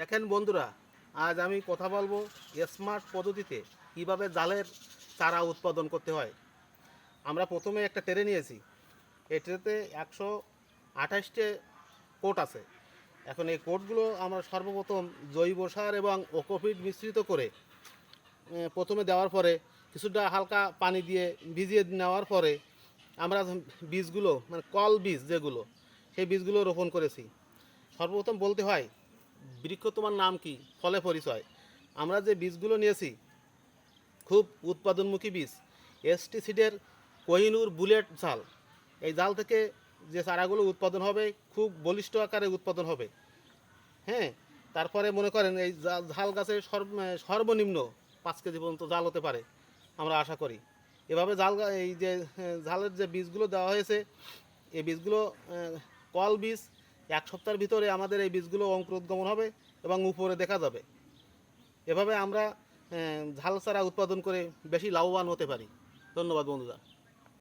দেখেন বন্ধুরা, আজ আমি কথা বলবো স্মার্ট পদ্ধতিতে কিভাবে জালের চারা উৎপাদন করতে হয়। আমরা প্রথমে একটা ট্রে নিয়েছি। এই ট্রেতে 128টে কোট আছে। এখন এই কোটগুলো আমরা সর্বপ্রথম জৈব সার এবং কোকোপিট মিশ্রিত করে প্রথমে দেওয়ার পরে কিছুটা হালকা পানি দিয়ে ভিজিয়ে নেওয়ার পরে আমরা বীজগুলো মানে কল বীজ যেগুলো, সেই বীজগুলো রোপণ করেছি। সর্বপ্রথম বলতে হয় বৃক্ষ তোমার নাম কি, ফলে পরিচয়। আমরা যে বীজগুলো নিয়েছি খুব উৎপাদনমুখী বীজ, এসটি সিডের কোহিনুর বুলেট জাল। এই জাল থেকে যে চারাগুলো উৎপাদন হবে খুব বলিষ্ঠ আকারে উৎপাদন হবে। হ্যাঁ, তারপরে মনে করেন এই ঝাল গাছে সর্বনিম্ন 5 কেজি পর্যন্ত জাল হতে পারে আমরা আশা করি। এভাবে এই যে ঝালের যে বীজগুলো দেওয়া হয়েছে, এই বীজগুলো কল বীজ 1 সপ্তাহের ভিতরে আমাদের এই বীজগুলো অঙ্কুরোদ্গমন হবে এবং উপরে দেখা যাবে। এভাবে আমরা ঝাল চারা উৎপাদন করে বেশি লাভবান হতে পারি। ধন্যবাদ বন্ধুরা।